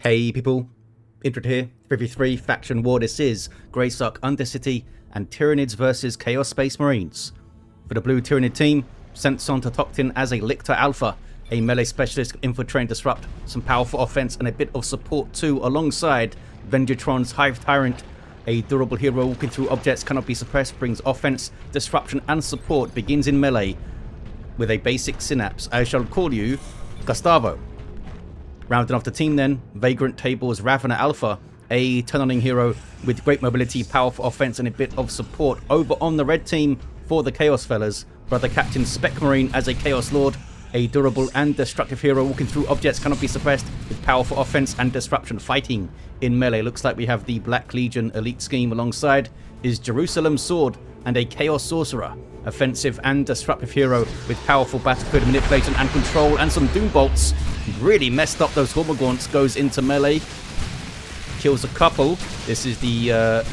Hey people, Intro here, 53 Faction War. This is Greysuck, Undercity and Tyranids versus Chaos Space Marines. For the blue Tyranid team, Centzontotochtin as a Lictor Alpha, a melee specialist, infiltrate and disrupt, some powerful offense and a bit of support too, alongside Venjitron's Hive Tyrant, a durable hero walking through objects, cannot be suppressed, brings offense, disruption and support, begins in melee with a basic synapse. I shall call you Gustavo. Rounding off the team then, VagrantTable's Ravener Alpha, a tunneling hero with great mobility, powerful offense and a bit of support. Over on the red team for the Chaos fellas, Brother Captain Specmarine as a Chaos Lord, a durable and destructive hero walking through objects, cannot be suppressed, with powerful offense and disruption, fighting in melee. Looks like we have the Black Legion elite scheme alongside is Jerusalem's Sword and a Chaos Sorcerer, offensive and disruptive hero with powerful battlefield manipulation and control and some Doom Bolts. Really messed up those Hormagaunts, goes into melee, kills a couple. This is the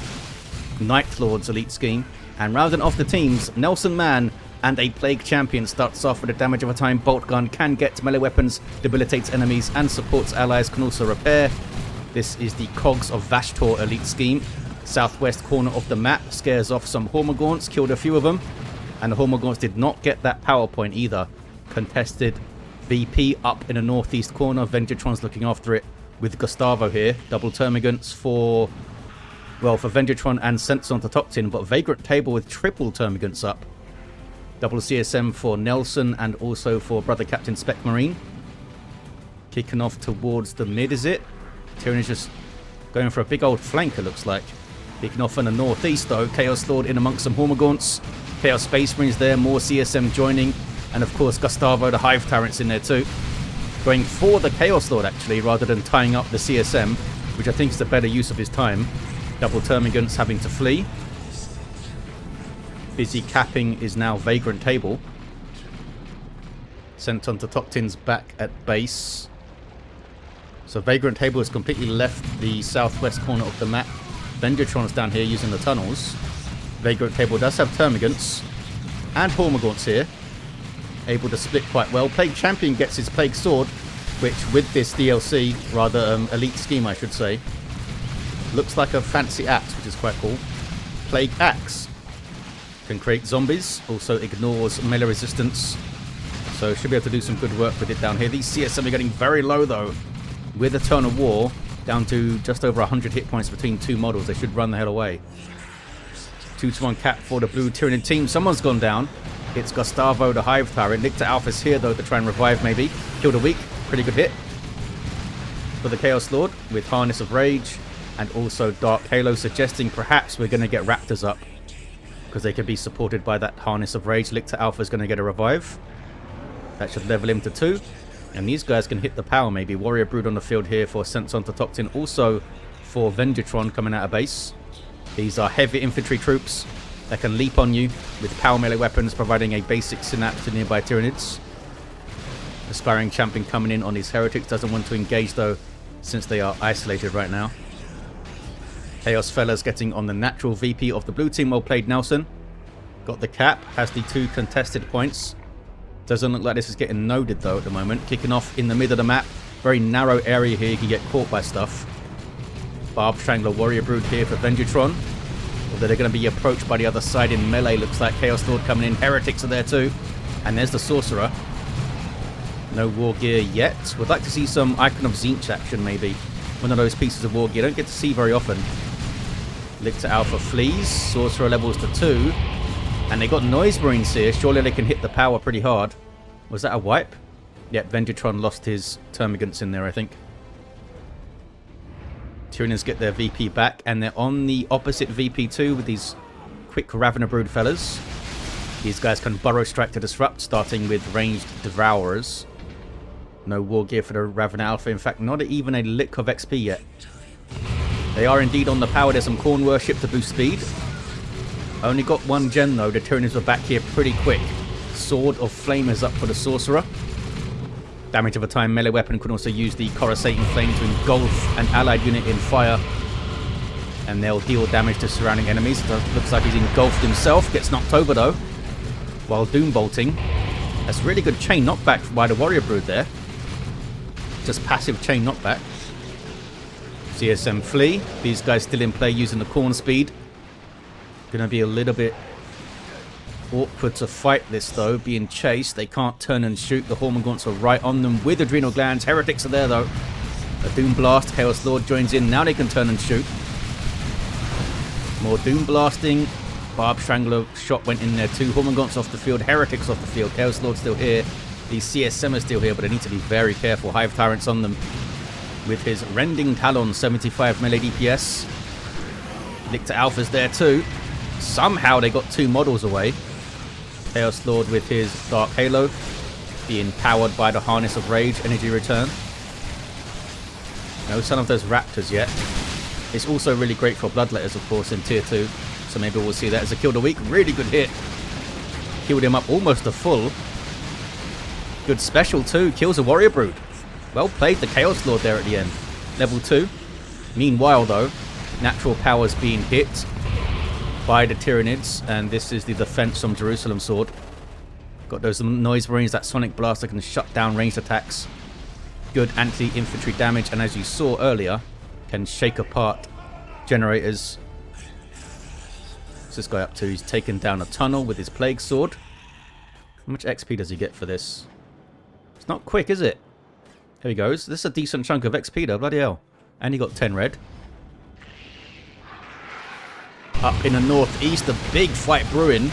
Night Lord's elite scheme. And rounding off the teams, Nelson Man and a Plague Champion starts off with a damage of a time bolt gun, can get melee weapons, debilitates enemies and supports allies, can also repair. This is the Cogs of Vashtor elite scheme. Southwest corner of the map, scares off some Hormagaunts, killed a few of them. And the Hormagaunts did not get that power point either. Contested VP up in the northeast corner. Venjitron's looking after it with Gustavo here. Double Termagants for Venjitron and Centzontotochtin, but VagrantTable with triple Termagants up. Double CSM for Nelson and also for Brother Captain Specmarine. Kicking off towards the mid, is it? Tyranids just going for a big old flank, it looks like. Kicking off in the northeast though. Chaos Lord in amongst some Hormagaunts. Chaos Space Marines there, more CSM joining. And of course Gustavo, the Hive Tyrant's in there too. Going for the Chaos Lord actually, rather than tying up the CSM, which I think is the better use of his time. Double Termagants having to flee. Busy capping is now VagrantTable. Centzontotochtin's back at base. So VagrantTable has completely left the southwest corner of the map. Venjitron's down here using the tunnels. VagrantTable does have Termagants and Hormagaunts here, able to split quite well. Plague Champion gets his Plague Sword, which with this DLC, rather elite scheme I should say, looks like a fancy axe, which is quite cool. Plague Axe can create zombies, also ignores melee resistance, so should be able to do some good work with it down here. These CSM are getting very low though. With Eternal War down to just over 100 hit points between two models, they should run the hell away. 2-1 cap for the blue Tyranid team. Someone's gone down. It's Gustavo, the Hive Tyrant. Lictor Alpha's here though to try and revive maybe. Killed a weak. Pretty good hit for the Chaos Lord with Harness of Rage and also Dark Halo, suggesting perhaps we're going to get Raptors up because they could be supported by that Harness of Rage. Lictor Alpha's going to get a revive. That should level him to 2. And these guys can hit the power maybe. Warrior Brood on the field here for Centzontotochtin. Also for Venjitron coming out of base. These are heavy infantry troops that can leap on you with power melee weapons, providing a basic synapse to nearby Tyranids. Aspiring Champion coming in on his Heretics. Doesn't want to engage though, since they are isolated right now. Chaos Fellas getting on the natural VP of the blue team. Well played, Nelson. Got the cap. Has the 2 contested points. Doesn't look like this is getting noded though at the moment. Kicking off in the middle of the map. Very narrow area here. You can get caught by stuff. Barb Strangler Warrior Brood here for Venjitron. Although they're going to be approached by the other side in melee. Looks like Chaos Lord coming in. Heretics are there too. And there's the Sorcerer. No war gear yet. Would like to see some Icon of Tzeentch action maybe. One of those pieces of war gear. Don't get to see very often. Lictor Alpha flees. Sorcerer levels to 2. And they got Noise Marines here. Surely they can hit the power pretty hard. Was that a wipe? Yep, Venjitron lost his Termagants in there, I think. Tyranids get their VP back, and they're on the opposite VP2 with these quick Ravener Brood fellas. These guys can burrow strike to disrupt, starting with ranged Devourers. No war gear for the Ravener Alpha. In fact, not even a lick of XP yet. They are indeed on the power. There's some Corn Worship to boost speed. Only got 1 gen though. The Tyranids were back here pretty quick. Sword of Flame is up for the Sorcerer. Damage of a time melee weapon can also use the Coruscating Flame to engulf an allied unit in fire. And they'll deal damage to surrounding enemies. It looks like he's engulfed himself. Gets knocked over though, while Doom Bolting. That's really good chain knockback by the Warrior Brood there. Just passive chain knockback. CSM flee. These guys still in play using the corn speed. Gonna be a little bit awkward to fight this though, being chased. They can't turn and shoot. The Hormagaunts are right on them with Adrenal Glands. Heretics are there though. A Doom Blast. Chaos Lord joins in. Now they can turn and shoot. More Doom Blasting. Barb Strangler shot went in there too. Hormagaunts off the field. Heretics off the field. Chaos Lord still here. These CSM are still here, but they need to be very careful. Hive Tyrants on them with his Rending Talon, 75 melee DPS. Lictor Alpha's there too. Somehow they got 2 models away. Chaos Lord with his Dark Halo, being powered by the Harness of Rage energy return. No sign of those Raptors yet. It's also really great for Bloodletters, of course, in Tier 2. So maybe we'll see that as a kill of the week. Really good hit. Killed him up almost a full. Good special too. Kills a Warrior Brood. Well played, the Chaos Lord there at the end. Level 2. Meanwhile though, natural powers being hit by the Tyranids, and this is the defense from Jerusalem Sword. Got those Noise Marines, that Sonic Blaster can shut down ranged attacks. Good anti-infantry damage, and as you saw earlier, can shake apart generators. What's this guy up to? He's taken down a tunnel with his Plague Sword. How much XP does he get for this? It's not quick, is it? There he goes. This is a decent chunk of XP though, bloody hell. And he got 10 red. Up in the northeast, a big fight brewing.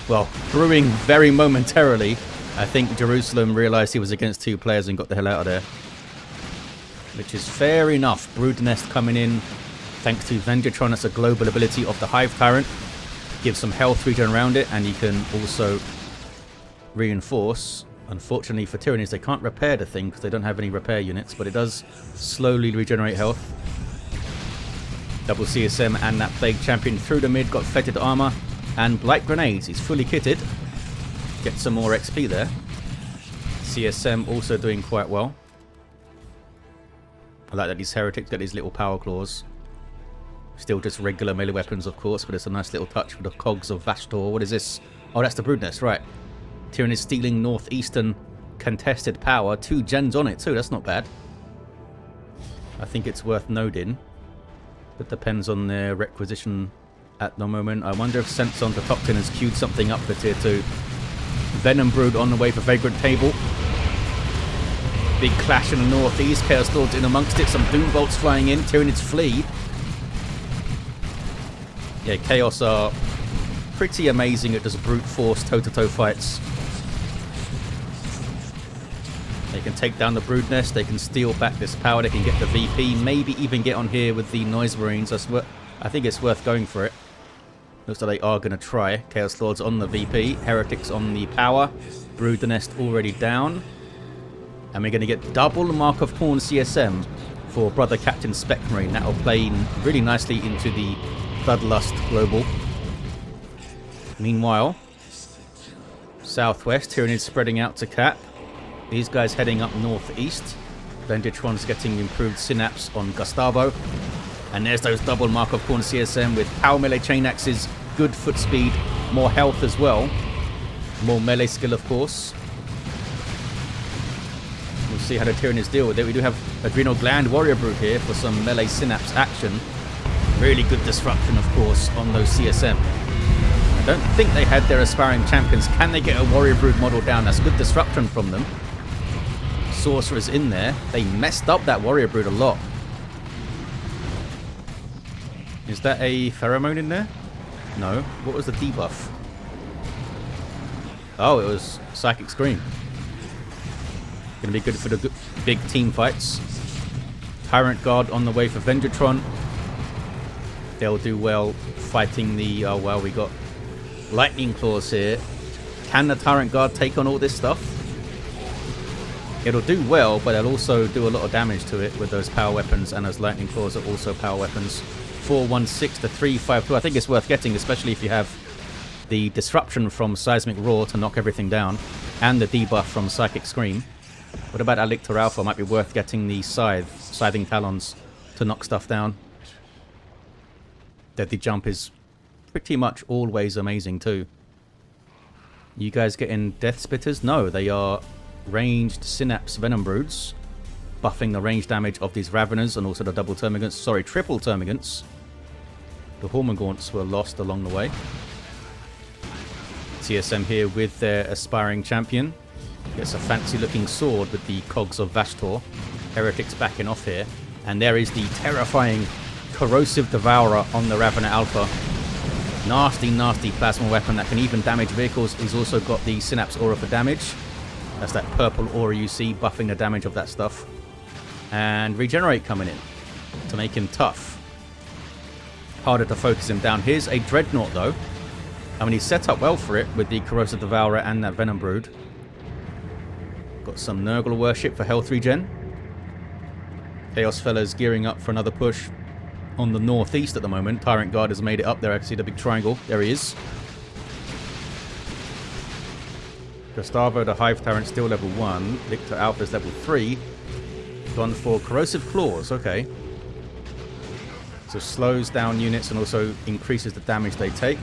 Well, brewing very momentarily. I think Jerusalem realized he was against 2 players and got the hell out of there. Which is fair enough. Brood Nest coming in. Thanks to Venjitron, that's a global ability of the Hive Tyrant. Gives some health regen around it, and you can also reinforce. Unfortunately for Tyranids, they can't repair the thing because they don't have any repair units, but it does slowly regenerate health. Double CSM and that Plague Champion through the mid, got fetid armor and Blight Grenades. He's fully kitted. Get some more XP there. CSM also doing quite well. I like that these Heretics got these little power claws. Still just regular melee weapons, of course, but it's a nice little touch with the cogs of Vashtor. What is this? Oh, that's the Brood Nest, right. Tyranid stealing northeastern contested power. 2 gens on it too, that's not bad. I think it's worth noting. It depends on their requisition at the moment. I wonder if Centzontotochtin has queued something up for Tier 2. Venom Brood on the way for VagrantTable. Big clash in the northeast. Chaos Lord's in amongst it. Some Doom Bolts flying in. Tyranids flee. Yeah, Chaos are pretty amazing at just brute force toe-to-toe fights. They can take down the Brood Nest, they can steal back this power, they can get the VP, maybe even get on here with the Noise Marines. I think it's worth going for it. Looks like they are going to try. Chaos Lord's on the VP, Heretics on the power, Brood Nest already down. And we're going to get double Mark of Pawn CSM for Brother Captain Specmarine. That will play in really nicely into the Bloodlust Global. Meanwhile, southwest, Tyranids spreading out to cap. These guys heading up northeast. Venjitron's getting improved synapse on Gustavo. And there's those double Mark of Pawn CSM with power melee chain axes, good foot speed, more health as well. More melee skill, of course. We'll see how the Tyranids deal with it. We do have Adrenal Gland Warrior Brood here for some melee synapse action. Really good disruption, of course, on those CSM. I don't think they had their aspiring champions. Can they get a Warrior Brood model down? That's good disruption from them. Sorcerer's in there. They messed up that Warrior Brood a lot. Is that a pheromone in there? No. What was the debuff? Oh, it was Psychic Scream. Gonna be good for the big team fights. Tyrant Guard on the way for Venjitron. They'll do well fighting the... Oh, well, we got Lightning Claws here. Can the Tyrant Guard take on all this stuff? It'll do well, but it'll also do a lot of damage to it with those power weapons, and those Lightning Claws are also power weapons. 416 to 352. I think it's worth getting, especially if you have the disruption from Seismic Roar to knock everything down, and the debuff from Psychic Scream. What about our Lictor Alpha? Might be worth getting the Scything Talons to knock stuff down. Deadly Jump is pretty much always amazing too. You guys getting Death Spitters? No, they are ranged Synapse Venom Broods. buffing the range damage of these Raveners and also the double Termagants. Sorry, triple Termagants. The Hormagaunts were lost along the way. TSM here with their aspiring champion. Gets a fancy looking sword with the cogs of Vashtor. Heretics backing off here. And there is the terrifying Corrosive Devourer on the Ravener Alpha. Nasty, nasty plasma weapon that can even damage vehicles. He's also got the Synapse Aura for damage. That's that purple aura you see, buffing the damage of that stuff. And Regenerate coming in to make him tough. Harder to focus him down. Here's a Dreadnought though. I mean, he's set up well for it with the Corrosive Devourer and that Venom Brood. Got some Nurgle worship for health regen. Chaos Fellas gearing up for another push on the northeast at the moment. Tyrant Guard has made it up there. I can see the big triangle. There he is. Gustavo, the Hive Tyrant, still level 1. Lictor Alpha's level 3. Gone for Corrosive Claws. Okay. So slows down units and also increases the damage they take.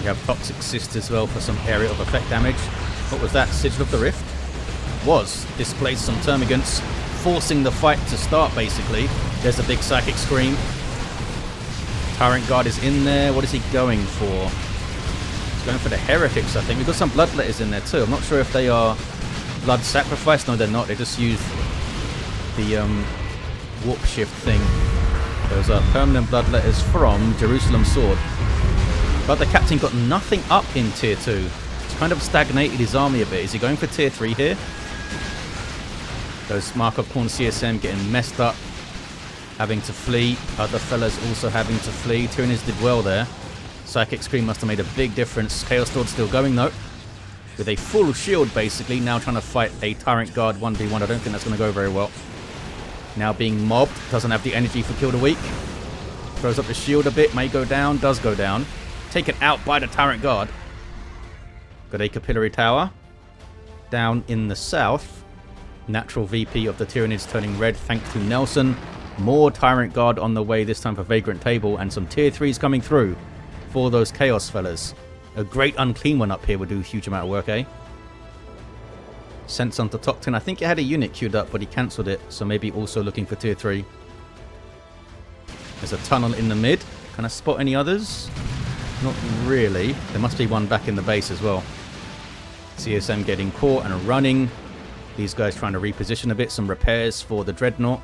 You have Toxic Cyst as well for some area of effect damage. What was that? Sigil of the Rift? Was. Displaced some Termagants, forcing the fight to start basically. There's a big Psychic Scream. Tyrant Guard is in there. What is he going for? He's going for the Heretics, I think. We've got some Bloodletters in there too. I'm not sure if they are Blood Sacrifice. No, they're not. They just used the Warp Shift thing. Those are permanent Bloodletters from Jerusalem Sword. But the Captain got nothing up in Tier 2. He's kind of stagnated his army a bit. Is he going for Tier 3 here? Those Markov Corn CSM getting messed up. Having to flee. Other fellas also having to flee. Tyranids did well there. Psychic Scream must have made a big difference. Chaos Sword still going though. With a full shield basically. Now trying to fight a Tyrant Guard 1v1. I don't think that's going to go very well. Now being mobbed. Doesn't have the energy for Kill the Weak. Throws up the shield a bit. May go down. Does go down. Taken out by the Tyrant Guard. Got a Capillary Tower. Down in the south. Natural VP of the Tyranids turning red thanks to Nelson. More Tyrant Guard on the way, this time for VagrantTable, and some Tier 3s coming through for those Chaos fellas. A great unclean one up here would do a huge amount of work, eh? Centzontotochtin, I think he had a unit queued up, but he cancelled it, so maybe also looking for Tier 3. There's a tunnel in the mid. Can I spot any others? Not really. There must be one back in the base as well. CSM getting caught and running. These guys trying to reposition a bit. Some repairs for the Dreadnought.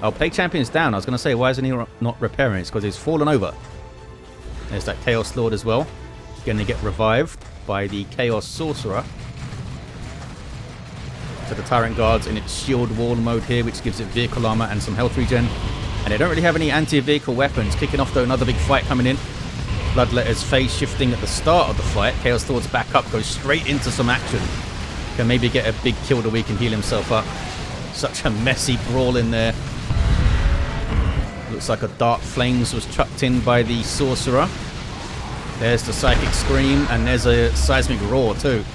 Oh, Plague Champion's down. I was going to say, why isn't he not repairing? It's because he's fallen over. There's that Chaos Lord as well. Going to get revived by the Chaos Sorcerer. So the Tyrant Guard's in its shield wall mode here, which gives it vehicle armor and some health regen. And they don't really have any anti-vehicle weapons. Kicking off though, another big fight coming in. Bloodletter's phase shifting at the start of the fight. Chaos Lord's back up, goes straight into some action. Can maybe get a big kill the weak and heal himself up. Such a messy brawl in there. Looks like a Dark Flames was chucked in by the Sorcerer. There's the Psychic Scream, and there's a Seismic Roar too.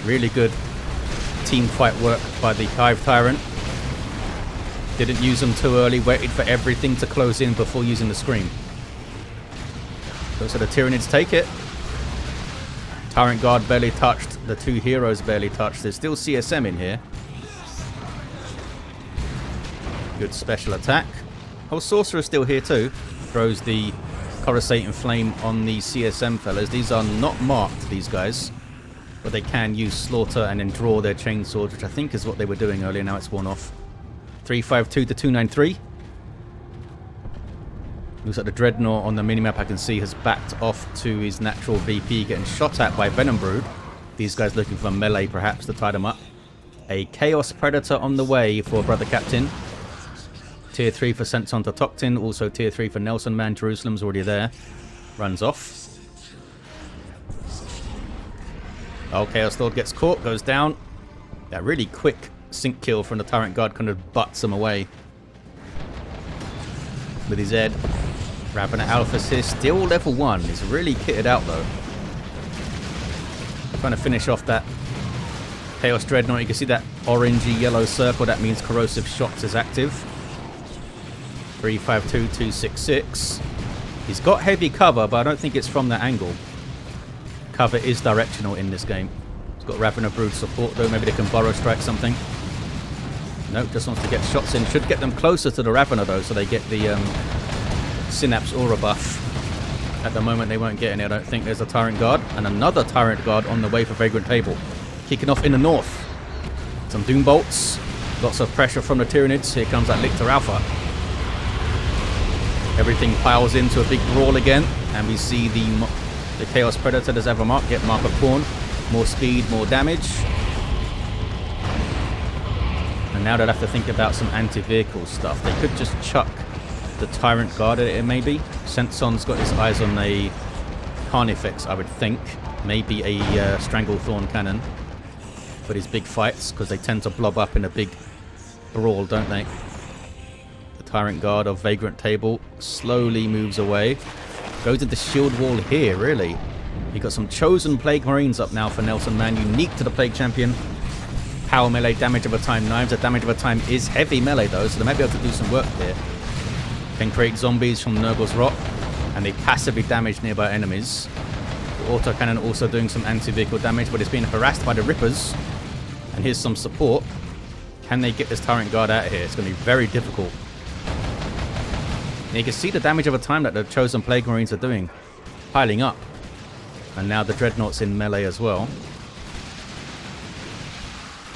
Really good team fight work by the Hive Tyrant. Didn't use them too early, waited for everything to close in before using the Scream. Looks like the Tyranids take it. Tyrant Guard barely touched. The two heroes barely touched. There's still CSM in here. Good special attack. Oh, Sorcerer's still here too. Throws the Coruscating Flame on the CSM fellas. These are not marked, these guys. But they can use Slaughter and then draw their chainswords, which I think is what they were doing earlier. Now it's worn off. 352 to 293. Looks like the Dreadnought on the minimap I can see has backed off to his natural VP, getting shot at by Venom Brood. These guys looking for melee perhaps to tie them up. A Chaos Predator on the way for Brother Captain. Tier 3 for Centzontotochtin, also Tier 3 for Nelson Man. Jerusalem's already there. Runs off. Oh, Chaos Lord gets caught, goes down. That really quick sync kill from the Tyrant Guard kind of butts him away. With his head. Ravener Alpha's here, still level 1. He's really kitted out though. Trying to finish off that Chaos Dreadnought. You can see that orangey yellow circle. That means Corrosive Shots is active. 352, 266. He's got heavy cover, but I don't think it's from that angle. Cover is directional in this game. He's got Ravener Brood support though. Maybe they can Burrow Strike something. Nope, just wants to get shots in. Should get them closer to the Ravener though, so they get the Synapse Aura buff. At the moment they won't get any, I don't think. There's a Tyrant Guard, and another Tyrant Guard on the way for VagrantTable. Kicking off in the north. Some Doom Bolts. Lots of pressure from the Tyranids. Here comes that Lictor Alpha. Everything piles into a big brawl again, and we see the Chaos Predator does have a mark. Get Mark of Pawn. More speed, more damage. And now they'll have to think about some anti-vehicle stuff. They could just chuck the Tyrant Guard at it, maybe. Centzon's got his eyes on a Carnifex, I would think. Maybe a Stranglethorn Cannon for his big fights, because they tend to blob up in a big brawl, don't they? The Tyrant Guard of VagrantTable slowly moves away. Goes into shield wall here, really. You've got some chosen Plague Marines up now for Nelson Man, unique to the Plague Champion. Power melee, damage over time knives. The damage over time is heavy melee though, so they might be able to do some work here. Can create zombies from Nurgle's Rot, and they passively damage nearby enemies. The autocannon also doing some anti-vehicle damage, but it's being harassed by the Rippers. And here's some support. Can they get this Tyrant Guard out of here? It's going to be very difficult. And you can see the damage over time that the chosen Plague Marines are doing, piling up. And now the Dreadnought's in melee as well.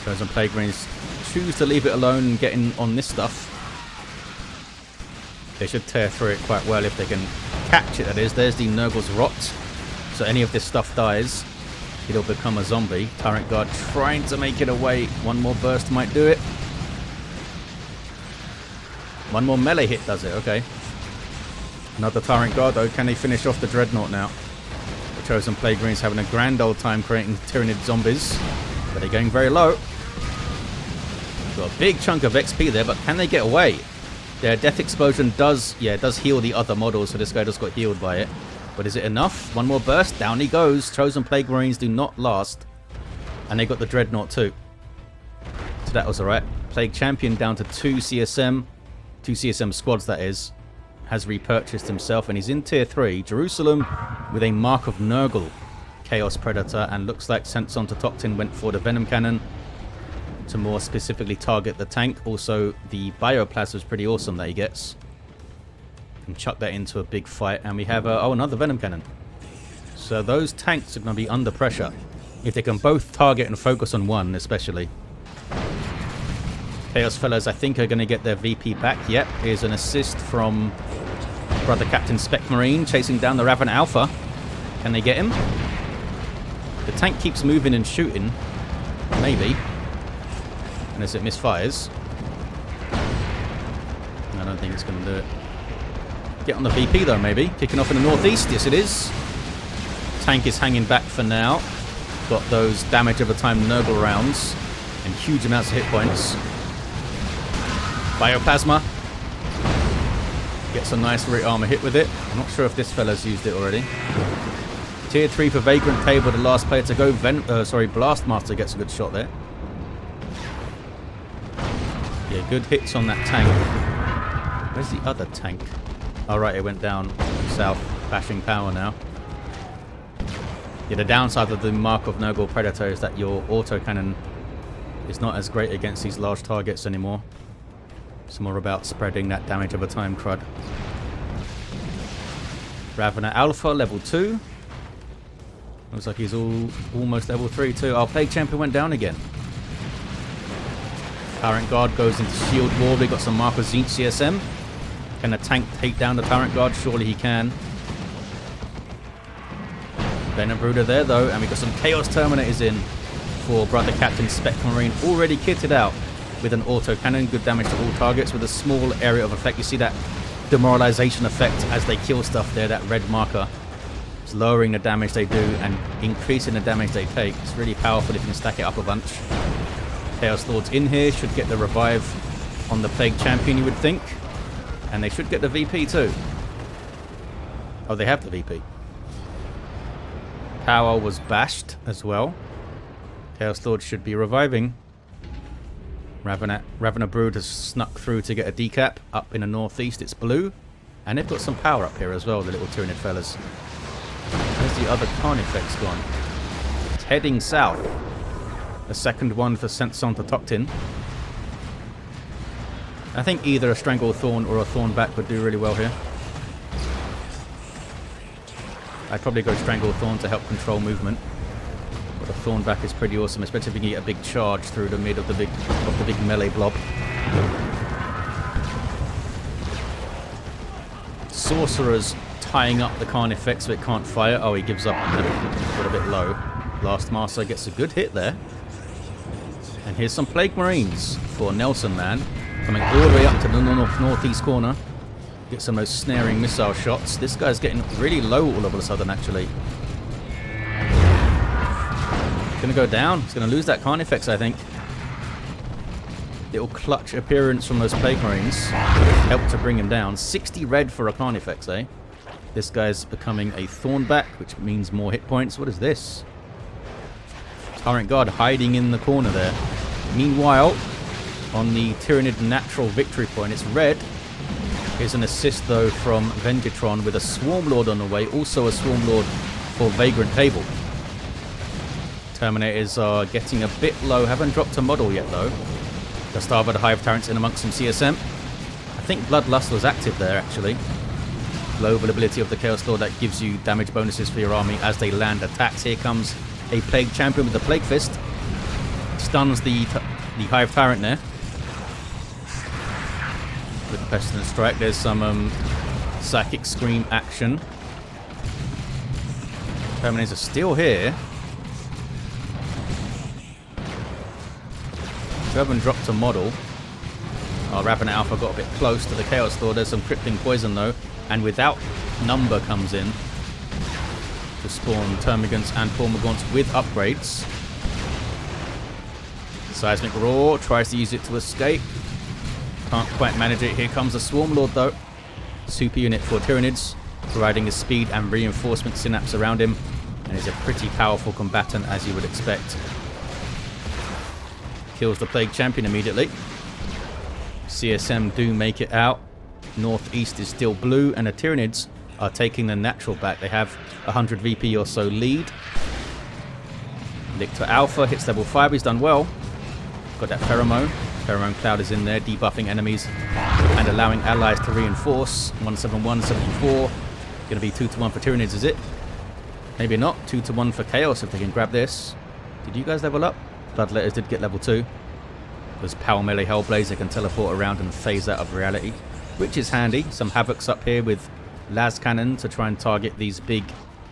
Chosen Plague Marines choose to leave it alone and get in on this stuff. They should tear through it quite well if they can catch it, that is. There's the Nurgle's Rot. So any of this stuff dies, it'll become a zombie. Tyrant Guard trying to make it away. One more burst might do it. One more melee hit does it, okay. Another Tyrant Guard though. Can they finish off the Dreadnought now? The Chosen Plague Marines having a grand old time creating Tyranid zombies. But they're going very low. Got a big chunk of XP there, but can they get away? Their Death Explosion does heal the other models, so this guy just got healed by it. But is it enough? One more burst, down he goes. Chosen Plague Marines do not last. And they got the Dreadnought too. So that was alright. Plague Champion down to 2 CSM. 2 CSM squads, that is. Has repurchased himself, and he's in tier 3. Jerusalem with a Mark of Nurgle Chaos Predator, and looks like Centzontotochtin went for the Venom Cannon to more specifically target the tank. Also, the Bioplasma is pretty awesome that he gets. Can chuck that into a big fight, and we have another Venom Cannon. So those tanks are going to be under pressure if they can both target and focus on one, especially. Chaos Fellows, I think, are going to get their VP back. Yep, here's an assist from Brother Captain Specmarine chasing down the Ravener Alpha. Can they get him? The tank keeps moving and shooting. Maybe. Unless it misfires. I don't think it's going to do it. Get on the VP though, maybe. Kicking off in the northeast. Yes, it is. Tank is hanging back for now. Got those damage over time Nurgle rounds. And huge amounts of hit points. Bioplasma. Gets a nice rear armor hit with it. I'm not sure if this fella's used it already. Tier 3 for VagrantTable, the last player to go. Blastmaster gets a good shot there. Yeah, good hits on that tank. Where's the other tank? Alright, it went down south, bashing power now. Yeah, the downside of the Mark of Nurgle Predator is that your autocannon is not as great against these large targets anymore. It's more about spreading that damage over time crud. Ravener Alpha, level 2. Looks like he's almost level 3 too. Our Plague Champion went down again. Tyrant Guard goes into shield wall. We got some Marco Zinch CSM. Can the tank take down the Tyrant Guard? Surely he can. Venom Brooder there though, and we got some Chaos Terminators in for Brother Captain Specmarine, already kitted out with an auto cannon. Good damage to all targets with a small area of effect. You see that demoralization effect as they kill stuff there, that red marker. It's lowering the damage they do and increasing the damage they take. It's really powerful if you can stack it up a bunch. Chaos Lords in here should get the revive on the Plague Champion, you would think. And they should get the VP too. Oh, they have the VP. Power was bashed as well. Chaos Lord should be reviving. Ravener Brood has snuck through to get a decap. Up in the northeast, it's blue. And they've got some power up here as well, the little Tyranid fellas. Where's the other Carnifex gone? It's heading south. A second one for Centzontotochtin. I think either a Stranglethorn or a Thornback would do really well here. I'd probably go Stranglethorn to help control movement. But the Thornback is pretty awesome, especially if you can get a big charge through the mid of the big melee blob. Sorcerer's tying up the Carnifex so it can't fire. Oh, he gives up. Got a bit low. Blast Master gets a good hit there. And here's some Plague Marines for Nelson Man. Coming all the way up to the northeast corner. Get some of those snaring missile shots. This guy's getting really low all of a sudden, actually. Gonna go down. He's gonna lose that Carnifex, I think. Little clutch appearance from those Plague Marines. Helped to bring him down. 60 red for a Carnifex, eh? This guy's becoming a Thornback, which means more hit points. What is this? Tyrant Guard hiding in the corner there. Meanwhile, on the Tyranid natural victory point, it's red. Here's an assist, though, from Venjitron with a Swarm Lord on the way. Also a Swarm Lord for VagrantTable. Terminators are getting a bit low. Haven't dropped a model yet, though. Just over the Hive Tyrants in amongst some CSM. I think Bloodlust was active there, actually. Global ability of the Chaos Lord that gives you damage bonuses for your army as they land attacks. Here comes a Plague Champion with the Plague Fist. Stuns the Hive Tyrant there. With the Pestilent Strike, there's some Psychic Scream action. Terminators are still here. We haven't dropped a model. Oh, Ravenous Alpha got a bit close to the Chaos Lord. There's some Crippling Poison, though. And Without Number comes in to spawn Termagants and Formagants with upgrades. Seismic Roar tries to use it to escape. Can't quite manage it. Here comes the Swarm Lord, though. Super unit for Tyranids, providing his speed and reinforcement synapse around him. And he's a pretty powerful combatant, as you would expect. Kills the Plague Champion immediately. CSM do make it out. Northeast is still blue, and the Tyranids are taking the natural back. They have 100 VP or so lead. Lictor Alpha hits level 5. He's done well. Got that Pheromone. Pheromone Cloud is in there, debuffing enemies and allowing allies to reinforce. 171, 74. Going to be 2-1 for Tyranids, is it? Maybe not. 2-1 for Chaos if they can grab this. Did you guys level up? Bloodletters did get level 2. Those Power Melee Hellblades, they can teleport around and phase out of reality, which is handy. Some Havocs up here with Las Cannon to try and target these big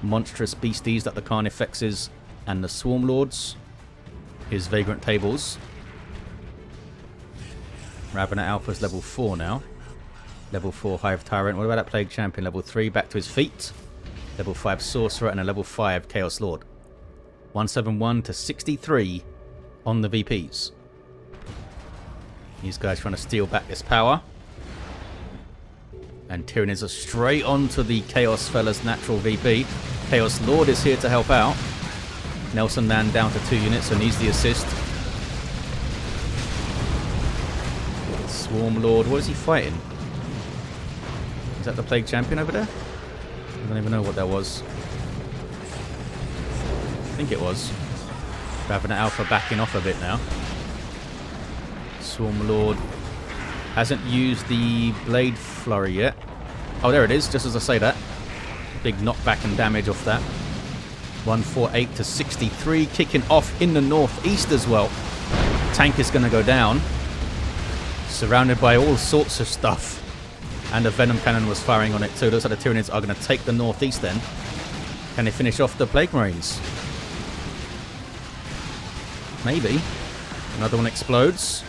monstrous beasties like the Carnifexes and the Swarm Lords. Here's VagrantTables. Ravenous Alpha's level 4 now. Level 4 Hive Tyrant. What about that Plague Champion? Level 3 back to his feet. Level 5 Sorcerer and a level 5 Chaos Lord. 171 to 63 on the VPs. These guys trying to steal back this power. And Tyranids are straight onto the Chaos Fella's natural VP. Chaos Lord is here to help out. Nelson Man down to 2 units, so needs the assist. Swarm Lord, what is he fighting? Is that the Plague Champion over there? I don't even know what that was. I think it was. Ravenous Alpha backing off a bit now. Swarm Lord hasn't used the Blade Flurry yet. Oh, there it is, just as I say that. Big knockback and damage off that. 148 to 63, kicking off in the northeast as well. Tank is going to go down. Surrounded by all sorts of stuff. And a Venom Cannon was firing on it too. Looks like the Tyranids are going to take the northeast then. Can they finish off the Plague Marines? Maybe. Another one explodes.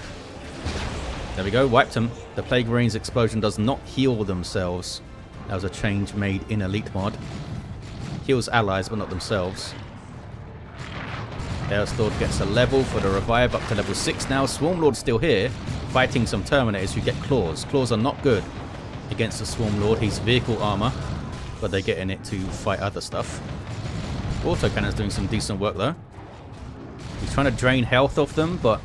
There we go, wiped them. The Plague Marines explosion does not heal themselves. That was a change made in Elite mod. Heals allies, but not themselves. Chaos Lord gets a level for the revive, up to level 6 now. Swarm Lord's still here, fighting some Terminators who get claws. Claws are not good against the Swarm Lord. He's vehicle armor, but they're getting it to fight other stuff. Autocannon's doing some decent work though. He's trying to drain health off them, but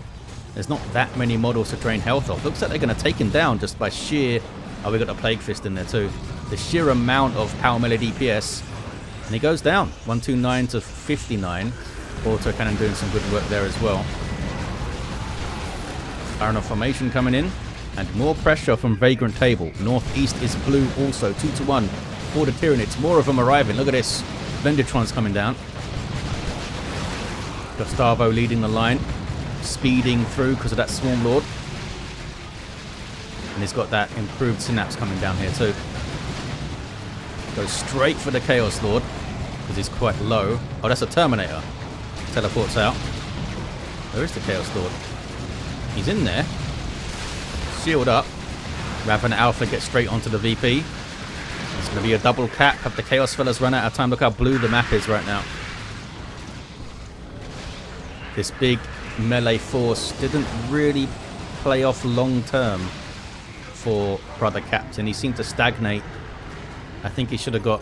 there's not that many models to drain health off. Looks like they're going to take him down just by sheer... Oh, we got a Plague Fist in there too. The sheer amount of power melee DPS. And he goes down. 129 to 59. Autocannon doing some good work there as well. Iron of Formation coming in. And more pressure from VagrantTable. Northeast is blue also. 2-1 for the Tyranids. More of them arriving. Look at this. Venjitron's coming down. Gustavo leading the line. Speeding through because of that Swarm Lord. And he's got that improved Synapse coming down here too. Goes straight for the Chaos Lord because he's quite low. Oh, that's a Terminator. Teleports out. Where is the Chaos Lord? He's in there. Sealed up. Raven Alpha gets straight onto the VP. It's going to be a double cap. Have the Chaos fellas run out of time. Look how blue the map is right now. This big melee force didn't really play off long term for Brother Captain. He seemed to stagnate. I think he should have got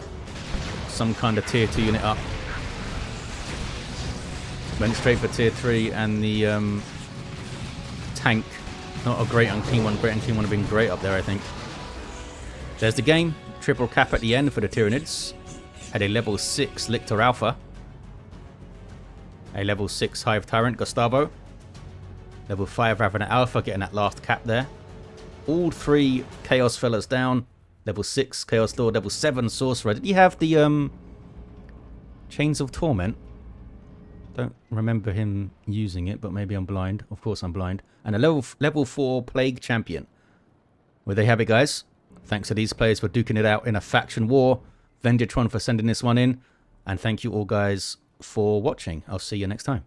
some kind of tier 2 unit up. Went straight for tier 3 and the tank. Not a great unclean one. Great unclean one would have been great up there, I think. There's the game. Triple cap at the end for the Tyranids. Had a level 6 Lictor Alpha. A level 6 Hive Tyrant, Gustavo. Level 5 Raven Alpha, getting that last cap there. All 3 Chaos fellas down. Level 6 Chaos Lord, level 7 Sorcerer. Did he have the Chains of Torment? Don't remember him using it, but maybe I'm blind. Of course I'm blind. And a level 4 Plague Champion. Well, there you have it, guys. Thanks to these players for duking it out in a faction war. Venjitron for sending this one in. And thank you all, guys, for watching. I'll see you next time.